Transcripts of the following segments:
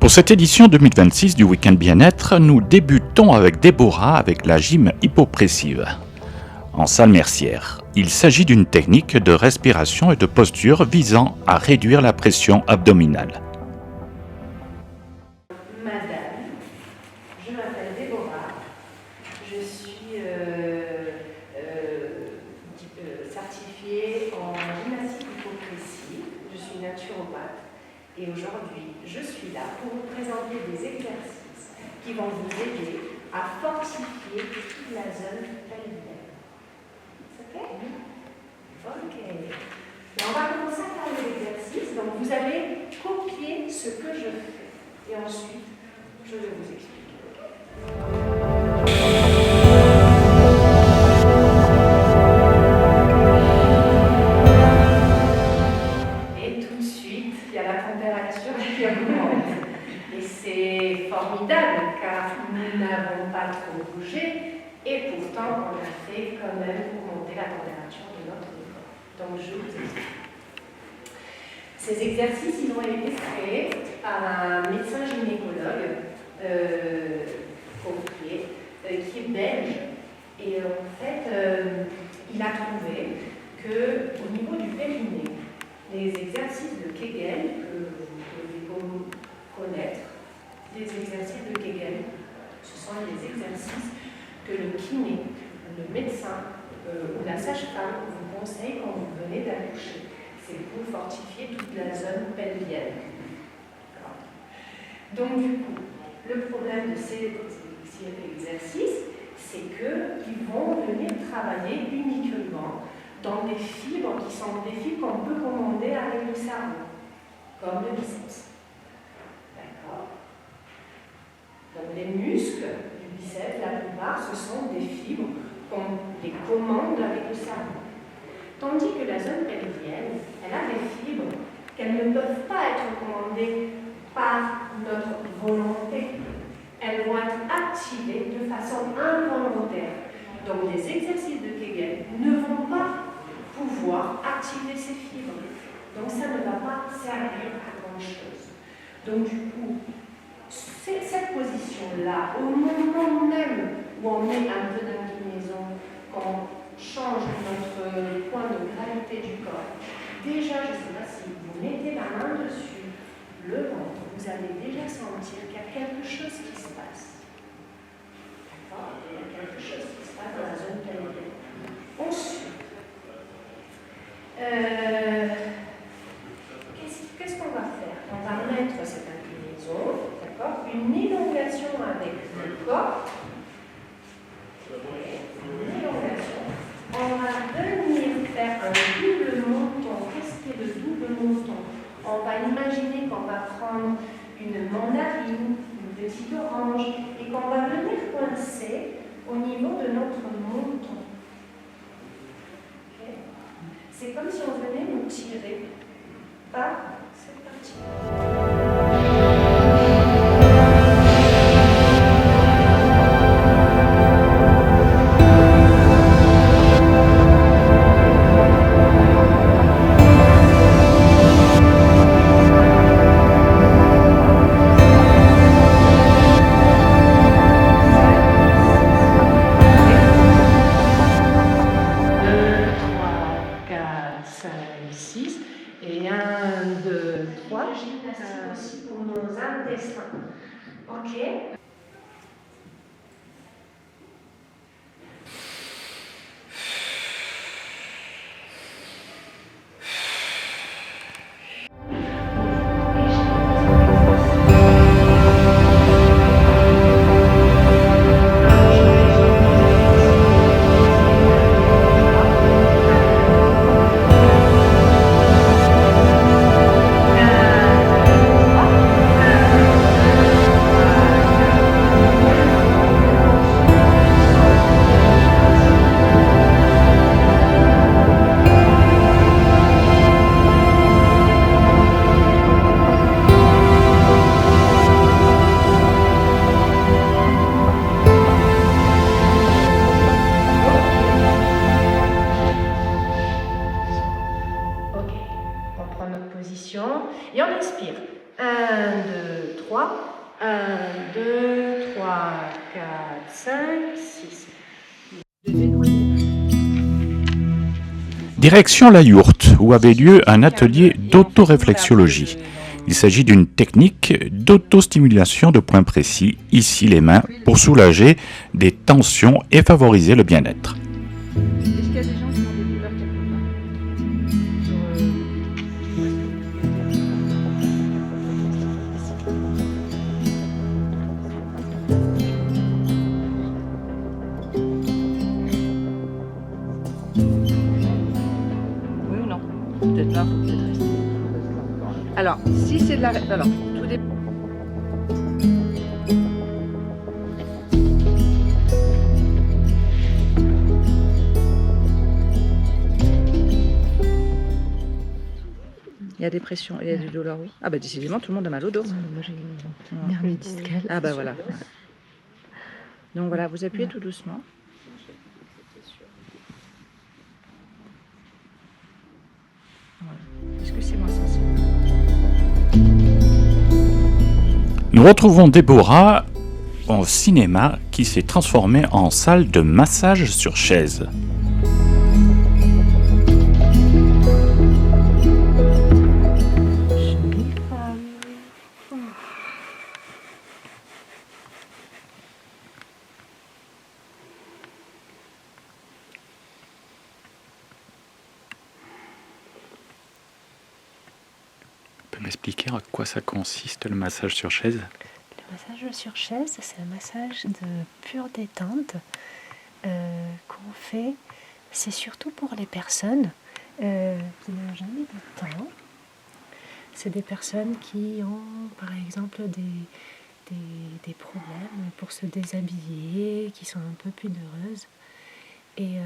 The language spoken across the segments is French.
Pour cette édition 2026 du Week-end Bien-être, nous débutons avec Déborah avec la gym hypopressive. En salle mercière, il s'agit d'une technique de respiration et de posture visant à réduire la pression abdominale. Madame, je m'appelle Déborah, je suis certifiée en gymnastique hypopressive, je suis naturopathe et aujourd'hui je suis là pour vous présenter des exercices qui vont vous aider à fortifier toute la zone pelvienne. C'est ok? Ok. Et on va commencer à faire les exercices, donc vous allez copier ce que je fais. Et ensuite, je vais vous expliquer. Et tout de suite, il y a la température qui augmente. Et c'est formidable car nous n'avons pas trop bougé et pourtant on a fait quand même augmenter la température de notre corps. Donc je vous explique. Ces exercices, ils ont été créés par un médecin gynécologue qui est belge. Et en fait, il a trouvé qu'au niveau du périnée, les exercices de Kegel, que vous devez connaître, les exercices de Kegel, ce sont les exercices que le kiné, le médecin ou la sage-femme vous conseille quand vous venez d'accoucher. C'est pour fortifier toute la zone pelvienne. Donc du coup, le problème de ces exercices, c'est qu'ils vont venir travailler uniquement dans des fibres qui sont des fibres qu'on peut commander avec le cerveau, comme le biceps. D'accord? Donc les muscles du biceps, la plupart, ce sont des fibres qu'on les commande avec le cerveau. Tandis que la zone pelvienne, elle a des fibres qu'elles ne peuvent pas être commandées par notre volonté. Elles vont être activées de façon involontaire. Donc les exercices de Kegel ne vont pas pouvoir activer ces fibres. Donc ça ne va pas servir à grand-chose. Donc du coup, cette position-là, au moment même où on met un peu d'inclinaison, quand change notre point de gravité du corps. Déjà, je ne sais pas si vous mettez la main dessus, le ventre, vous allez déjà sentir qu'il y a quelque chose qui se passe. D'accord? Il y a quelque chose qui se passe dans la zone pelvienne. Ensuite, qu'est-ce qu'on va faire? On va mettre cette inclinaison, d'accord? Une élongation avec le corps. Une élongation. On va venir faire un double monton. Qu'est-ce qui est le double monton? On va imaginer qu'on va prendre une mandarine, une petite orange, et qu'on va venir coincer au niveau de notre menton. Okay. C'est comme si on venait nous tirer par cette partie. Et 1, 2, 3. Gymnastique aussi pour nos intestins. Ok? Et on inspire. 1, 2, 3. 1, 2, 3, 4, 5, 6. Direction la yourte, où avait lieu un atelier d'autoréflexiologie. Il s'agit d'une technique d'autostimulation de points précis, ici les mains, pour soulager des tensions et favoriser le bien-être. Est-ce qu'il y a des gens qui ont des douleurs quelque part Oui ou non? Peut-être là, faut peut-être rester. Alors, si c'est de la... Alors, tout dépend. Il y a des pressions, il y a des douleurs. Ah bah décidément, tout le monde a mal au dos. Moi j'ai une hernie discale. Ah bah voilà. Donc voilà, vous appuyez tout doucement. Voilà. Est-ce que c'est moins sensible? Nous retrouvons Déborah au cinéma qui s'est transformée en salle de massage sur chaise. Tu peux m'expliquer à quoi ça consiste le massage sur chaise? Le massage sur chaise, c'est un massage de pure détente qu'on fait. C'est surtout pour les personnes qui n'ont jamais de temps. C'est des personnes qui ont, par exemple, des problèmes pour se déshabiller, qui sont un peu pudoreuses. Et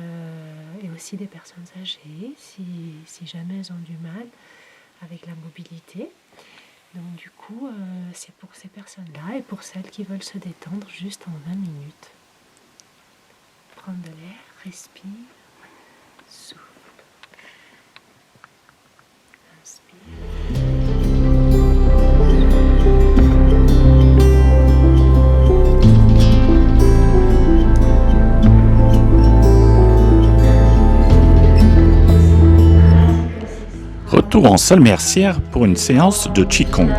aussi des personnes âgées, si jamais elles ont du mal avec la mobilité. Donc du coup, c'est pour ces personnes-là et pour celles qui veulent se détendre juste en 20 minutes. Prendre de l'air, respire, souffle, inspire. Retour en salle Mercière pour une séance de Qigong.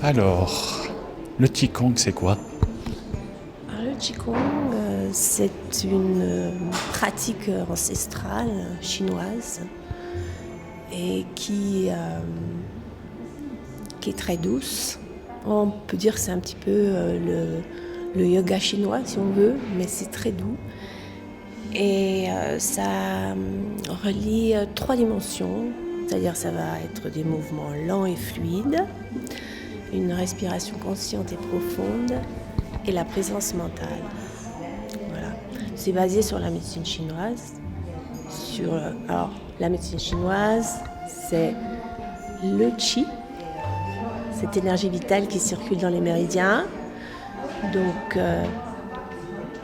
Alors, le Qigong, c'est quoi? Le Qigong, c'est une pratique ancestrale chinoise et qui est très douce. On peut dire que c'est un petit peu le yoga chinois, si on veut, mais c'est très doux. Et ça relie 3 dimensions, c'est-à-dire ça va être des mouvements lents et fluides, une respiration consciente et profonde, et la présence mentale. Voilà. C'est basé sur la médecine chinoise. Alors, la médecine chinoise, c'est le qi, cette énergie vitale qui circule dans les méridiens. Donc,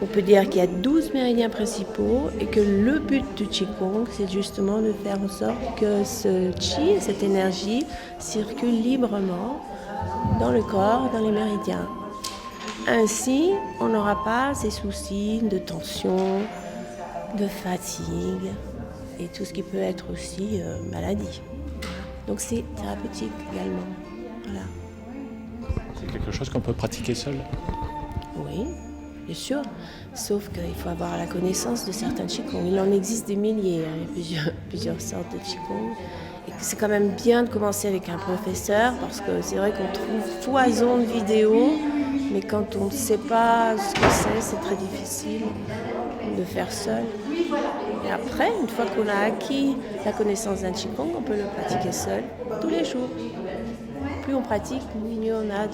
on peut dire qu'il y a 12 méridiens principaux et que le but du Qigong, c'est justement de faire en sorte que ce qi, cette énergie, circule librement dans le corps, dans les méridiens. Ainsi, on n'aura pas ces soucis de tension, de fatigue et tout ce qui peut être aussi maladie. Donc c'est thérapeutique également. Voilà. C'est quelque chose qu'on peut pratiquer seul? Oui, bien sûr. Sauf qu'il faut avoir la connaissance de certains Qigong. Il en existe des milliers, il y a plusieurs sortes de Qigong. Et c'est quand même bien de commencer avec un professeur parce que c'est vrai qu'on trouve foison de vidéos, mais quand on ne sait pas ce que c'est très difficile de faire seul. Et après, une fois qu'on a acquis la connaissance d'un Qigong, on peut le pratiquer seul tous les jours. Plus on pratique, mieux on a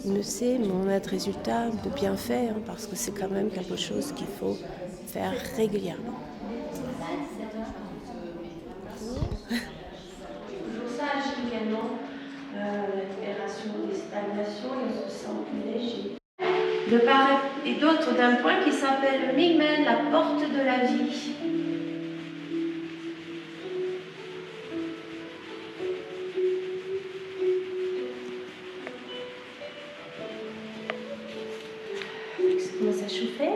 mais c'est mon aide résultat de bien faire, parce que c'est quand même quelque chose qu'il faut faire régulièrement. Toujours ça agit également la libération des stagnations et on se sent plus léger. De part et d'autre d'un point qui s'appelle Migmen, la porte de la vie. Ça commence à chauffer.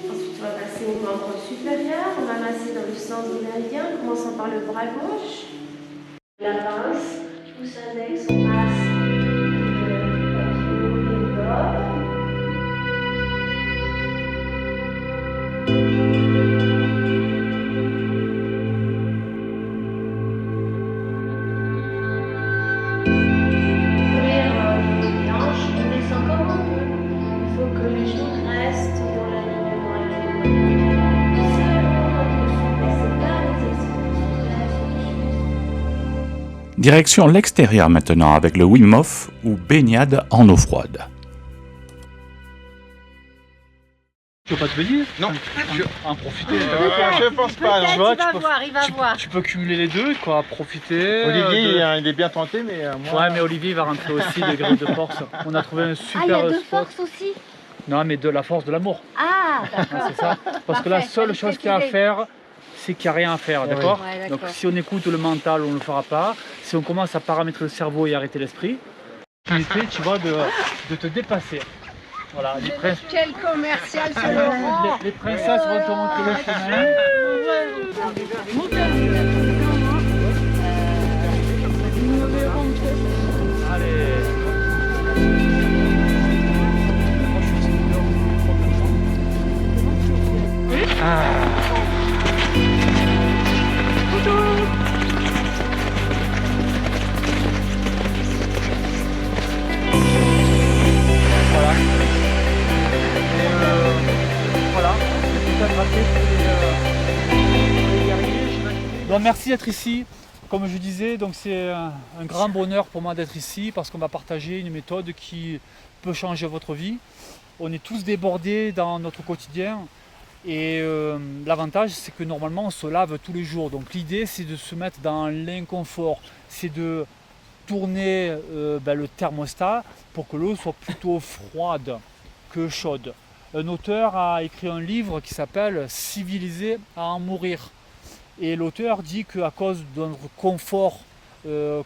Ensuite, on va passer au membre supérieur. On va masser dans le sens du méridien, commençant par le bras gauche. La pince, pouce index, on masse le papillon et le lobe. Direction l'extérieur maintenant avec le Wim Hof ou baignade en eau froide. Tu veux pas te baigner? Non, en profiter. je pense pas. Tu vois, il va voir. tu peux cumuler les deux, quoi, profiter. Olivier, il est bien tenté, mais moi... Ouais, mais Olivier va rentrer aussi de grille de force. On a trouvé un super spot. force aussi. Non, mais de la force de l'amour. Ah, Ouais, c'est ça. Parce que la seule chose qu'il y a à faire, c'est qu'il n'y a rien à faire, d'accord? Ouais, Donc si on écoute le mental, on ne le fera pas. Si on commence à paramétrer le cerveau et arrêter l'esprit, tu vois, de te dépasser. Voilà, quel commercial ce Laurent. les princesses vont te montrer le chemin. Donc merci d'être ici. Comme je disais, donc c'est un grand bonheur pour moi d'être ici parce qu'on va partager une méthode qui peut changer votre vie. On est tous débordés dans notre quotidien et l'avantage c'est que normalement on se lave tous les jours. Donc l'idée c'est de se mettre dans l'inconfort, c'est de tourner le thermostat pour que l'eau soit plutôt froide que chaude. Un auteur a écrit un livre qui s'appelle « Civilisé à en mourir ». Et l'auteur dit qu'à cause de notre confort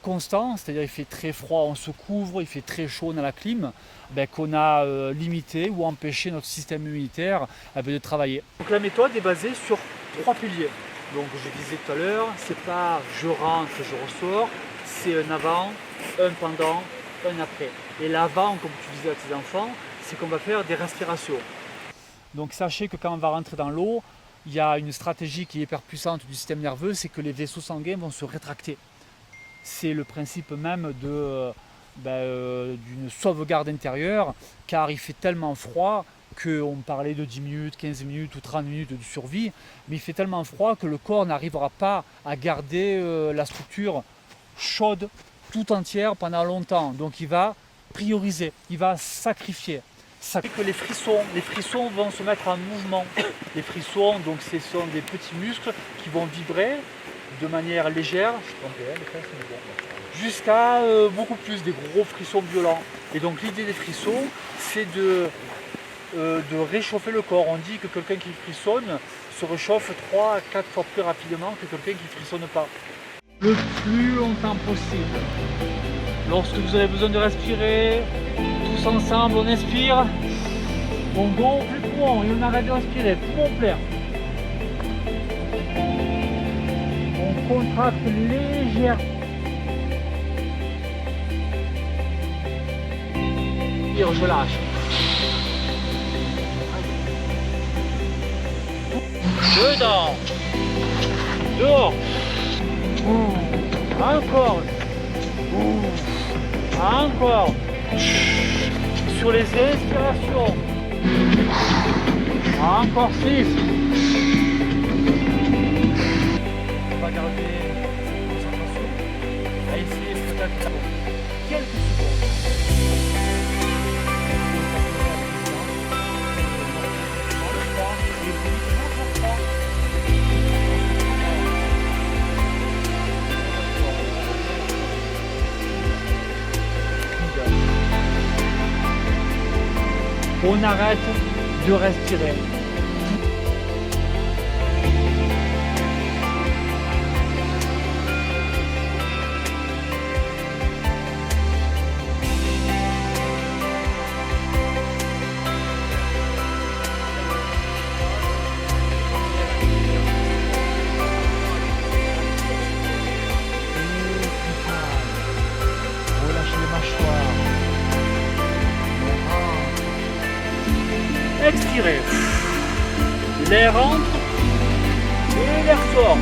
constant, c'est-à-dire il fait très froid, on se couvre, il fait très chaud dans la clim, qu'on a limité ou empêché notre système immunitaire de travailler. Donc la méthode est basée sur 3 piliers. Donc je disais tout à l'heure, c'est pas je rentre, je ressors, c'est un avant, un pendant, un après. Et l'avant, comme tu disais à tes enfants, c'est qu'on va faire des respirations. Donc sachez que quand on va rentrer dans l'eau, il y a une stratégie qui est hyper puissante du système nerveux, c'est que les vaisseaux sanguins vont se rétracter. C'est le principe même d'une sauvegarde intérieure, car il fait tellement froid qu'on parlait de 10 minutes, 15 minutes ou 30 minutes de survie, mais il fait tellement froid que le corps n'arrivera pas à garder la structure chaude tout entière pendant longtemps. Donc il va prioriser, il va sacrifier. Ça fait que les frissons vont se mettre en mouvement. Les frissons, donc, ce sont des petits muscles qui vont vibrer de manière légère, jusqu'à beaucoup plus, des gros frissons violents. Et donc l'idée des frissons, c'est de réchauffer le corps. On dit que quelqu'un qui frissonne se réchauffe 3 à 4 fois plus rapidement que quelqu'un qui ne frissonne pas. Le plus longtemps possible. Lorsque vous avez besoin de respirer, tous ensemble on inspire, on gonfle les poumons et on arrête de respirer, poumon plein. On contracte légèrement. Je lâche. Dedans. Dehors. Encore. Encore. Sur les expirations. Encore 6. On va garder cette concentration à essayer peut-être quelques secondes. On arrête de respirer. Relâchez les mâchoires. Expirez. L'air entre et l'air sort.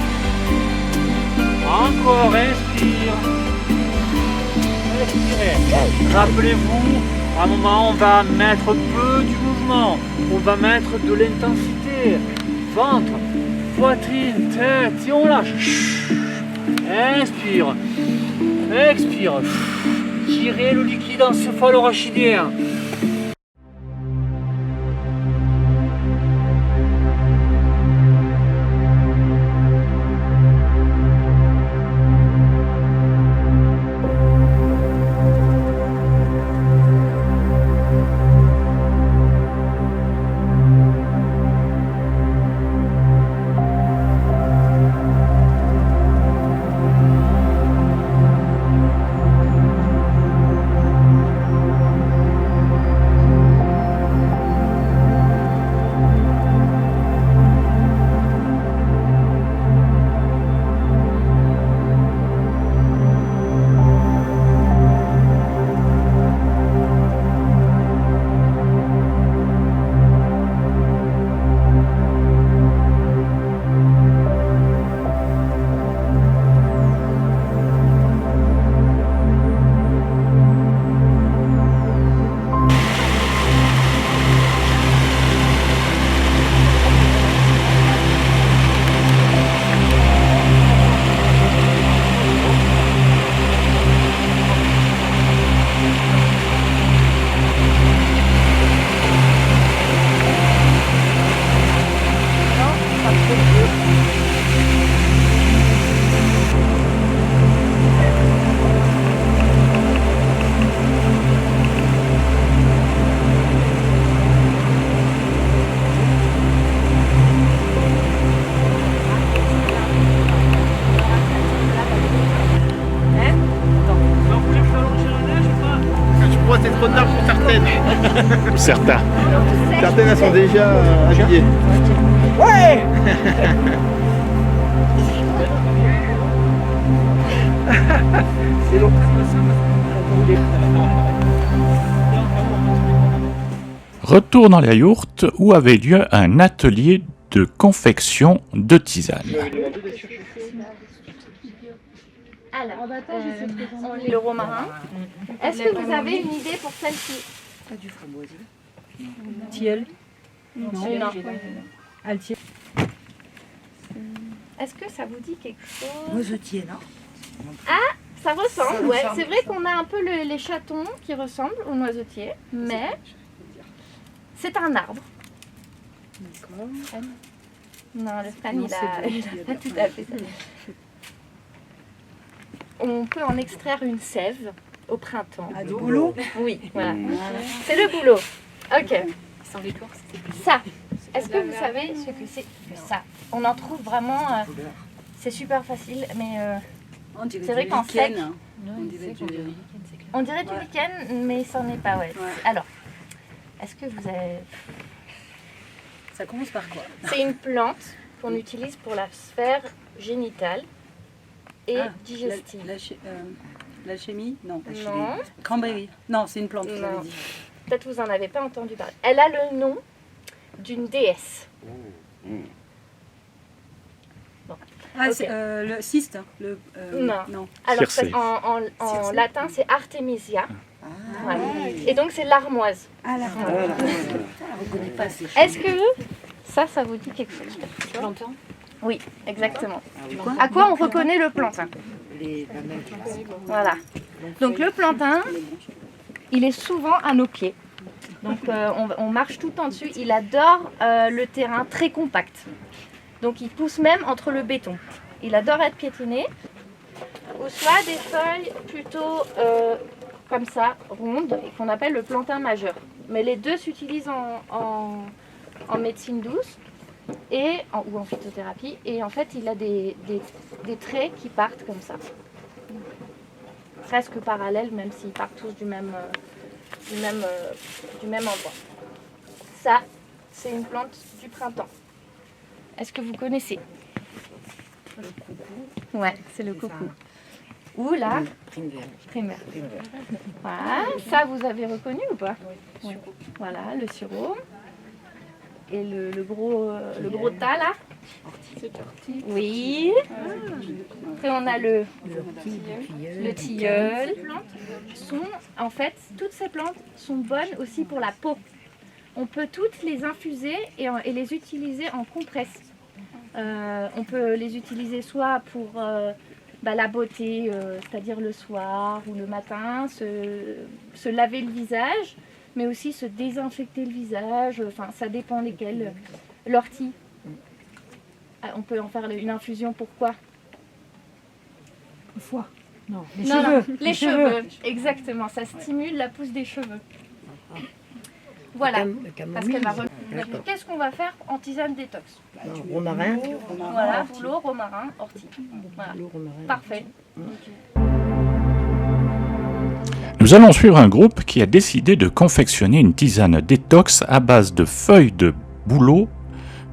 Encore, inspire. Expirez. Rappelez-vous, à un moment, on va mettre peu du mouvement. On va mettre de l'intensité. Ventre, poitrine, tête, et on lâche. Inspire. Expire. Tirez le liquide encéphalo-rachidien. C'est trop tard pour certaines. Certains. Certaines elles sont déjà habillées. Ouais. C'est long. Retour dans la yourte où avait lieu un atelier de confection de tisane. Alors, on lit le romarin. Est-ce que vous avez une idée pour celle-ci? Du framboisier. Tiel. Non. Altier. Est-ce que ça vous dit quelque chose? Noisetier, non? Ah, ça ressemble, Ça ouais. ressemble, C'est vrai qu'on a un peu les chatons qui ressemblent aux noisetiers, mais c'est un arbre. D'accord. Non, le frêne, Non, il a c'est pas tout à fait ça. On peut en extraire une sève au printemps. Ah, du boulot? Oui, voilà. C'est le boulot. Ok. Sans l'écorce, c'était Ça. Est-ce que vous savez ce que c'est que ça? On en trouve vraiment. C'est super facile, mais c'est vrai qu'en sec, on dirait du lichen, mais c'en est pas. Ouais. Alors, est-ce que vous avez. Ça commence par quoi? C'est une plante qu'on utilise pour la sphère génitale et digestive. L'alchimie? Non. Non. Cranberry? Non, c'est une plante, vous Non. avez dit. Peut-être vous en avez pas entendu parler. Elle a le nom d'une déesse. Ah, Ok. c'est le cyste? Non. Alors, Circé. en latin, c'est Artemisia. Voilà. Et donc, c'est l'armoise. Ah, là. Voilà. On ne connaît pas ces choses. Est-ce que ça vous dit quelque chose? plantain. Oui, exactement. Quoi? À quoi on reconnaît le plantain? Voilà. Donc le plantain, il est souvent à nos pieds. Donc on marche tout en dessus. Il adore le terrain très compact. Donc il pousse même entre le béton. Il adore être piétiné. Ou soit des feuilles plutôt comme ça, rondes, et qu'on appelle le plantain majeur. Mais les deux s'utilisent en médecine douce ou en phytothérapie. Et en fait, il a des traits qui partent comme ça. Presque parallèles, même s'ils partent tous du même endroit. Ça, c'est une plante du printemps. Est-ce que vous connaissez? Le coucou. Ouais, c'est le coucou. Ou la primaire. Voilà, ça vous avez reconnu ou pas? Oui. Voilà, le sureau. Et le gros tas là? Oui. Après on a le tilleul. En fait, toutes ces plantes sont bonnes aussi pour la peau. On peut toutes les infuser et les utiliser en compresse. On peut les utiliser soit pour la beauté, c'est-à-dire le soir ou le matin, se laver le visage, mais aussi se désinfecter le visage, enfin ça dépend lesquels. L'ortie, on peut en faire une infusion, pourquoi? Le foie. Non, les cheveux, exactement, ça stimule la pousse des cheveux. Voilà, parce qu'elle va Qu'est-ce qu'on va faire en tisane détox? Romarin. Voilà, bouleau, romarin, ortie. Voilà. Parfait. Nous allons suivre un groupe qui a décidé de confectionner une tisane détox à base de feuilles de bouleau,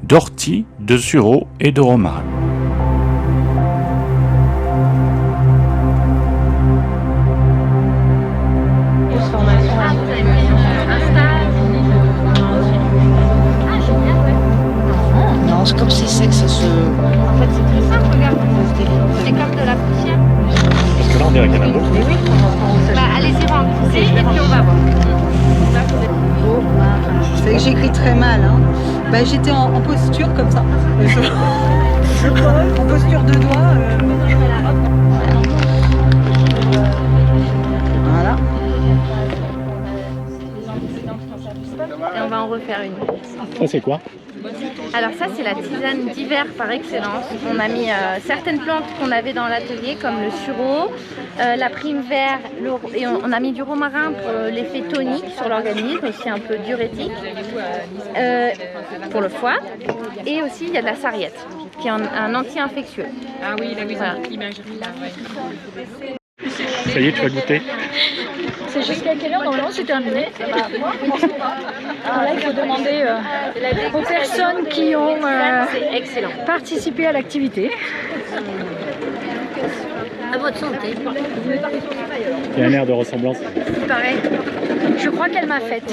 d'ortie, de sureau et de romarin. Comme c'est sec, ça se... En fait, c'est très simple, regarde. C'est comme de la poussière. Parce que là, on dirait qu'il y en a beaucoup. Allez-y remplissez et puis on va voir. C'est que j'écris très mal. Hein. J'étais en posture comme ça. En posture de doigt. Voilà. Et on va en refaire une. Ça, c'est quoi? Alors ça, c'est la tisane d'hiver par excellence. On a mis certaines plantes qu'on avait dans l'atelier, comme le sureau, la prime vert, et on a mis du romarin pour l'effet tonique sur l'organisme, aussi un peu diurétique, pour le foie. Et aussi, il y a de la sarriette, qui est un anti-infectieux. Ah oui, voilà. L'imagerie là, ouais. Ça y est, tu vas goûter. C'est jusqu'à quelle heure normalement c'est terminé? Alors là, il faut demander aux personnes qui ont participé à l'activité. À votre santé. Il y a un air de ressemblance. Pareil. Je crois qu'elle m'a faite.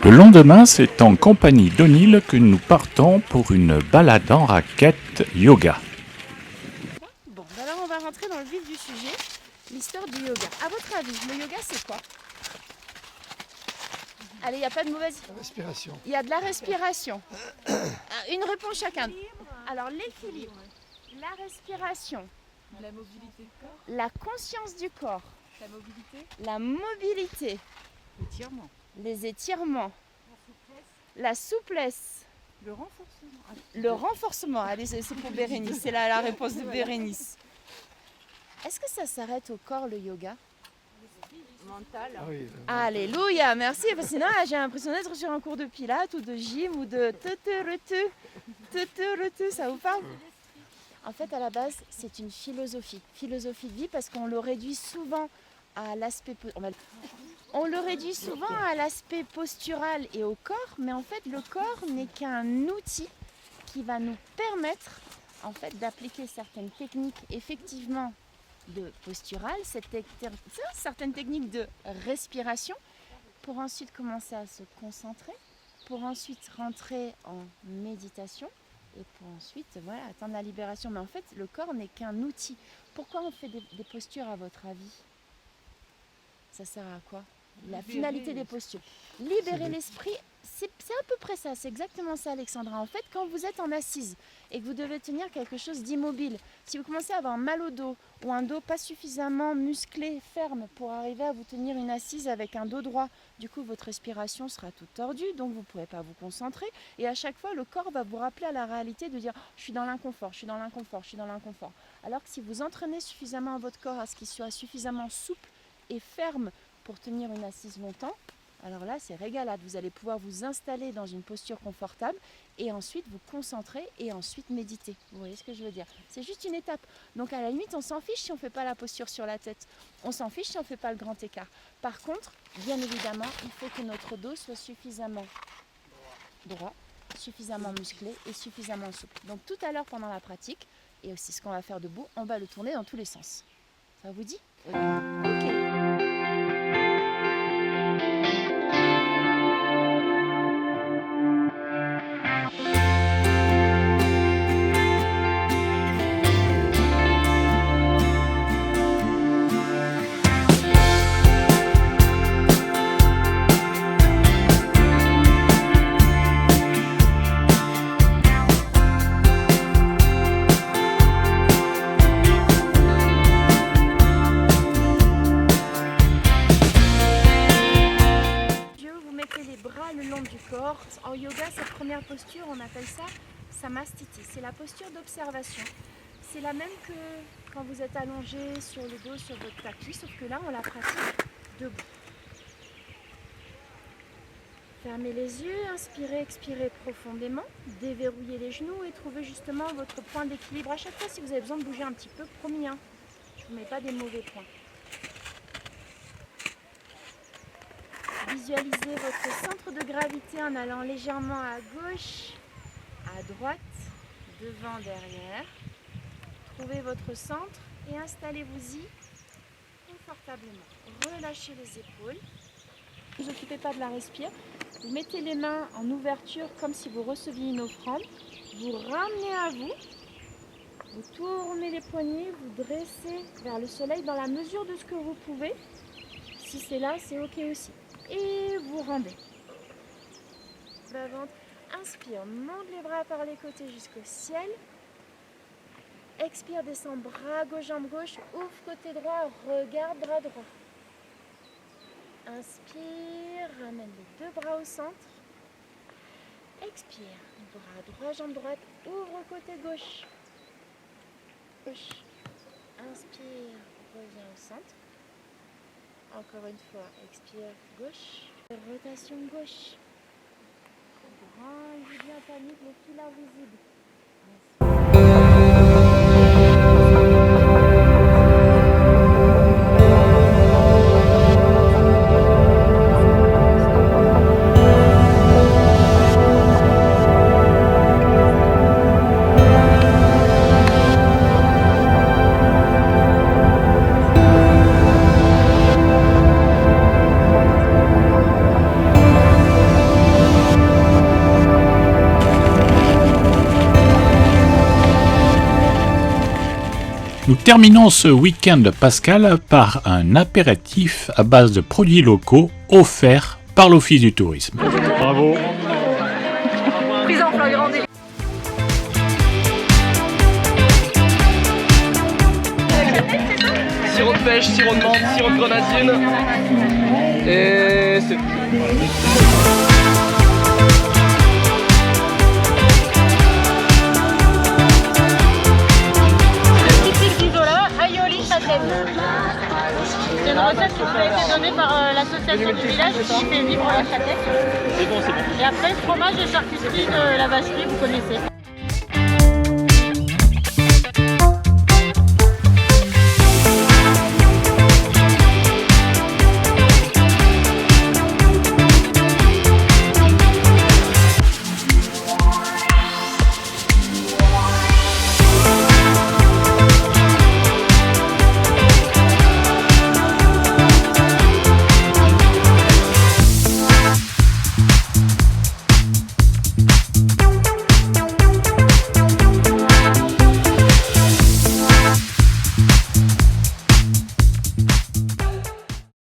Le lendemain, c'est en compagnie d'Onil que nous partons pour une balade en raquette yoga. Bon, alors on va rentrer dans le vif du sujet, l'histoire du yoga. À votre avis, le yoga c'est quoi? Allez, il n'y a pas de mauvaise... Respiration. Il y a de la respiration. Une réponse chacun. Alors l'équilibre, la respiration, la mobilité du corps, la conscience du corps, la mobilité, L'étirement. les étirements, la souplesse, le renforcement. Allez, c'est pour Bérénice, c'est la réponse de Bérénice. Est-ce que ça s'arrête au corps le yoga? Mental. Ah oui, Alléluia, merci. Parce que sinon, j'ai l'impression d'être sur un cours de pilates ou de gym ou de ça vous parle? En fait, à la base, c'est une philosophie de vie parce qu'on le réduit souvent à l'aspect postural et au corps, mais en fait, le corps n'est qu'un outil qui va nous permettre en fait d'appliquer certaines techniques effectivement de postural, certaines techniques de respiration pour ensuite commencer à se concentrer, pour ensuite rentrer en méditation et pour ensuite atteindre la libération. Mais en fait, le corps n'est qu'un outil. Pourquoi on fait des postures à votre avis? Ça sert à quoi? la finalité des postures. Libérer l'esprit, c'est à peu près ça, c'est exactement ça Alexandra. En fait, quand vous êtes en assise et que vous devez tenir quelque chose d'immobile, si vous commencez à avoir mal au dos ou un dos pas suffisamment musclé, ferme pour arriver à vous tenir une assise avec un dos droit, du coup votre respiration sera toute tordue, donc vous ne pourrez pas vous concentrer et à chaque fois le corps va vous rappeler à la réalité de dire je suis dans l'inconfort, je suis dans l'inconfort, je suis dans l'inconfort. Alors que si vous entraînez suffisamment votre corps à ce qu'il soit suffisamment souple et ferme pour tenir une assise longtemps, alors là c'est régalade, vous allez pouvoir vous installer dans une posture confortable et ensuite vous concentrer et ensuite méditer. Vous voyez ce que je veux dire? C'est juste une étape. Donc à la limite on s'en fiche si on ne fait pas la posture sur la tête, on s'en fiche si on ne fait pas le grand écart. Par contre, bien évidemment, il faut que notre dos soit suffisamment droit, suffisamment musclé et suffisamment souple. Donc tout à l'heure pendant la pratique, et aussi ce qu'on va faire debout, on va le tourner dans tous les sens. Ça vous dit? Ok. En yoga, cette première posture, on appelle ça Samastiti. C'est la posture d'observation. C'est la même que quand vous êtes allongé sur le dos, sur votre tapis, sauf que là, on la pratique debout. Fermez les yeux, inspirez, expirez profondément, déverrouillez les genoux et trouvez justement votre point d'équilibre. À chaque fois, si vous avez besoin de bouger un petit peu, promis, hein, je ne vous mets pas des mauvais points. Visualisez votre centre de gravité en allant légèrement à gauche, à droite, devant, derrière. Trouvez votre centre et installez-vous-y confortablement. Relâchez les épaules. Ne vous occupez pas de la respire. Vous mettez les mains en ouverture comme si vous receviez une offrande. Vous ramenez à vous. Vous tournez les poignets, vous dressez vers le soleil dans la mesure de ce que vous pouvez. Si c'est là, c'est ok aussi. Et vous rendez. Bas ventre, inspire, monte les bras par les côtés jusqu'au ciel. Expire, descend, bras gauche, jambe gauche, ouvre côté droit, regarde bras droit. Inspire, ramène les deux bras au centre. Expire, bras droit, jambe droite, ouvre côté gauche. Gauche. Inspire, reviens au centre. Encore une fois, expire, gauche, rotation gauche. Grand, bien panique, les fils invisibles. Nous terminons ce week-end pascal par un apéritif à base de produits locaux offerts par l'Office du tourisme. Bravo. Prise en flagrant délit. Sirop de pêche, sirop de menthe, sirop de grenadine. Et c'est C'est une recette qui nous a été donnée par l'association du village qui fait vivre la châtaigne. bon, c'est bon. Et après, fromage et charcuterie de la vacherie, vous connaissez.